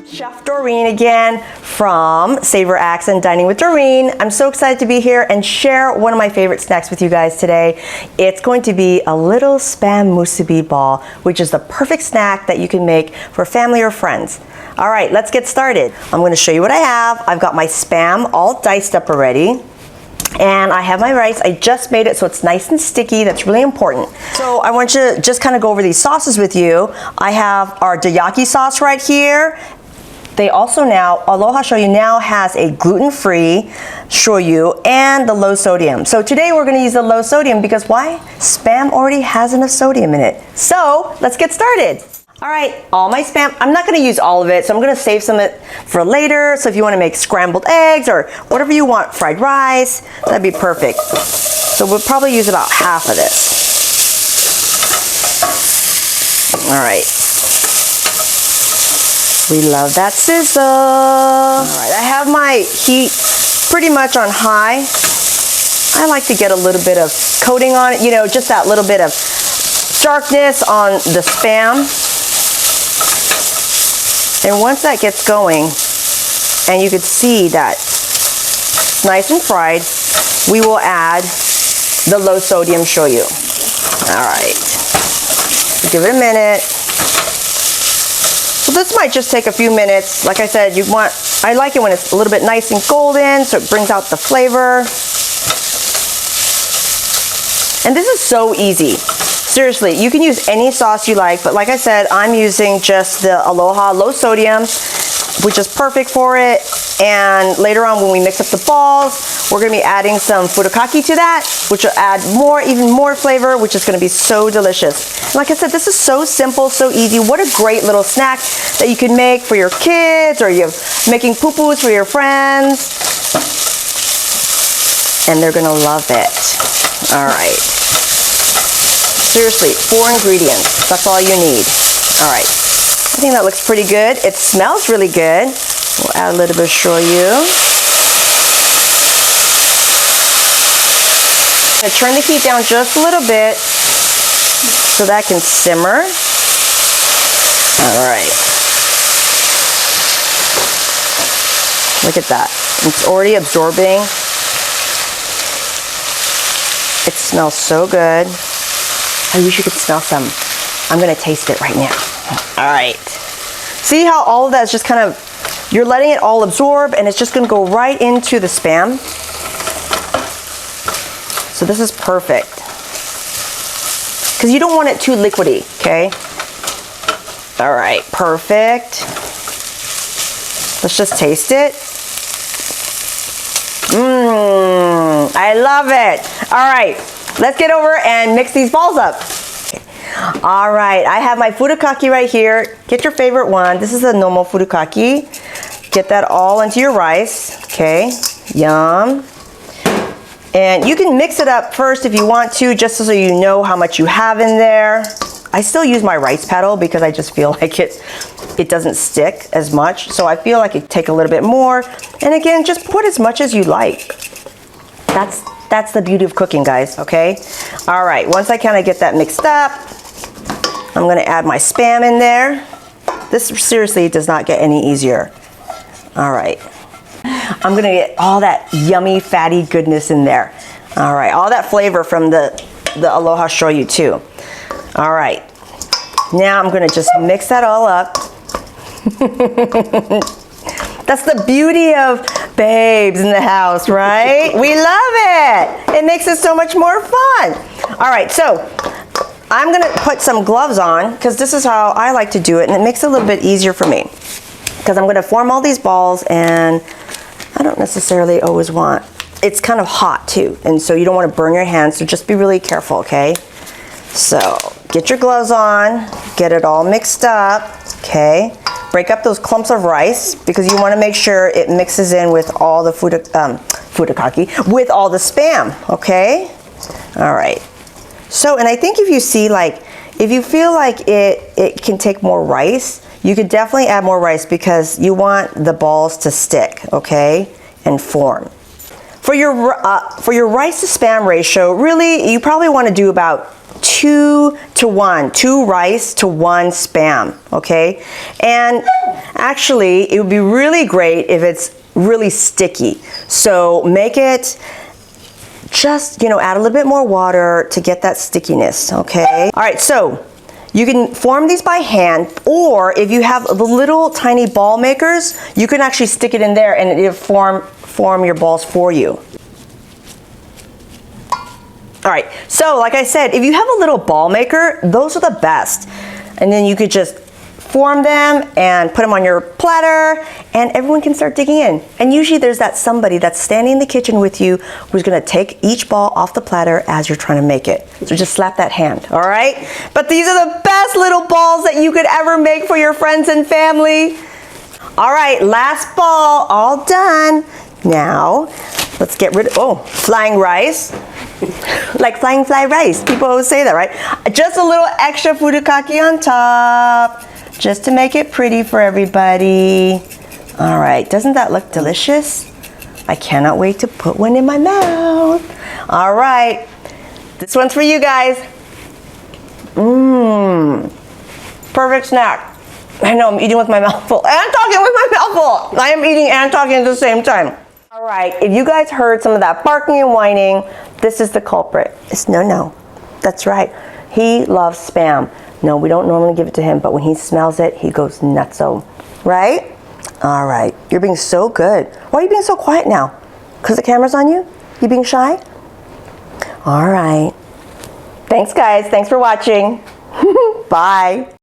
Chef Doreen again from Savor Acts and Dining with Doreen. I'm so excited to be here and share one of my favorite snacks with you guys today. It's going to be a little Spam Musubi ball, which is the perfect snack that you can make for family or friends. All right, let's get started. I'm going to show you what I have. I've got my Spam all diced up already. And I have my rice. I just made it so it's nice and sticky. That's really important. So I want you to just kind of go over these sauces with you. I have our teriyaki sauce right here. They also now, Aloha Shoyu now has a gluten-free shoyu and the low sodium. So today we're going to use the low sodium because why? Spam already has enough sodium in it. So let's get started. All right, all my Spam, I'm not going to use all of it, so I'm going to save some of it for later. So if you want to make scrambled eggs or whatever you want, fried rice, that'd be perfect. So we'll probably use about half of this. All right. We love that sizzle. All right, I have my heat pretty much on high. I like to get a little bit of coating on it, you know, just that little bit of darkness on the Spam. And once that gets going, and you can see that it's nice and fried, we will add the low sodium shoyu. All right, give it a minute. So this might just take a few minutes. Like I said, I like it when it's a little bit nice and golden, so it brings out the flavor. And this is so easy. Seriously, you can use any sauce you like, but like I said, I'm using just the Aloha low sodium, which is perfect for it. And later on when we mix up the balls, we're gonna be adding some furikake to that, which will add even more flavor, which is gonna be so delicious. And like I said, this is so simple, so easy. What a great little snack that you can make for your kids, or you're making poo-poos for your friends. And they're gonna love it. All right. Seriously, 4 ingredients. That's all you need. All right. I think that looks pretty good. It smells really good. We'll add a little bit of shoyu. I'm going to turn the heat down just a little bit so that can simmer. All right. Look at that. It's already absorbing. It smells so good. I wish you could smell some. I'm gonna taste it right now. All right. See how all of that is just kind of, you're letting it all absorb and it's just gonna go right into the Spam. So this is perfect. Because you don't want it too liquidy, okay? All right, perfect. Let's just taste it. I love it. All right. Let's get over and mix these balls up. Okay. All right, I have my furikake right here. Get your favorite one. This is a normal furikake. Get that all into your rice. Okay, yum. And you can mix it up first if you want to, just so you know how much you have in there. I still use my rice paddle because I just feel like it doesn't stick as much. So I feel like it take a little bit more. And again, just put as much as you like. That's the beauty of cooking, guys, okay? All right, once I kind of get that mixed up, I'm gonna add my Spam in there. This seriously does not get any easier. All right. I'm gonna get all that yummy, fatty goodness in there. All right, all that flavor from the Aloha Shoyu too. All right, now I'm gonna just mix that all up. That's the beauty of babes in the house, right? We love it. It makes it so much more fun. All right, so I'm gonna put some gloves on because this is how I like to do it, and it makes it a little bit easier for me because I'm gonna form all these balls, and I don't necessarily always want, it's kind of hot too, and so you don't want to burn your hands, so just be really careful, okay? So get your gloves on, get it all mixed up, okay? Break up those clumps of rice because you want to make sure it mixes in with all the furikake, with all the Spam, okay? All right. So, and I think if you see, like, if you feel like it can take more rice, you could definitely add more rice because you want the balls to stick, okay, and form. For your rice to Spam ratio, really, you probably want to do about 2 to 1, 2 rice to 1 Spam, okay? And actually, it would be really great if it's really sticky. So make it just, you know, add a little bit more water to get that stickiness, okay? All right, so you can form these by hand, or if you have the little tiny ball makers, you can actually stick it in there and it'll form your balls for you. All right, so like I said, if you have a little ball maker, those are the best. And then you could just form them and put them on your platter, and everyone can start digging in. And usually there's that somebody that's standing in the kitchen with you who's gonna take each ball off the platter as you're trying to make it. So just slap that hand, all right? But these are the best little balls that you could ever make for your friends and family. All right, last ball, all done. Now, let's get rid of, oh, flying rice. Like flying fly rice, people always say that, right? Just a little extra furikake on top, just to make it pretty for everybody. All right, doesn't that look delicious? I cannot wait to put one in my mouth. All right, this one's for you guys. Mmm, perfect snack. I know, I'm eating with my mouth full and talking with my mouth full. I am eating and talking at the same time. All right, if you guys heard some of that barking and whining, this is the culprit. It's no. That's right. He loves Spam. No, we don't normally give it to him, but when he smells it, he goes nutso. Right? All right. You're being so good. Why are you being so quiet now? Because the camera's on you? You being shy? All right. Thanks, guys. Thanks for watching. Bye.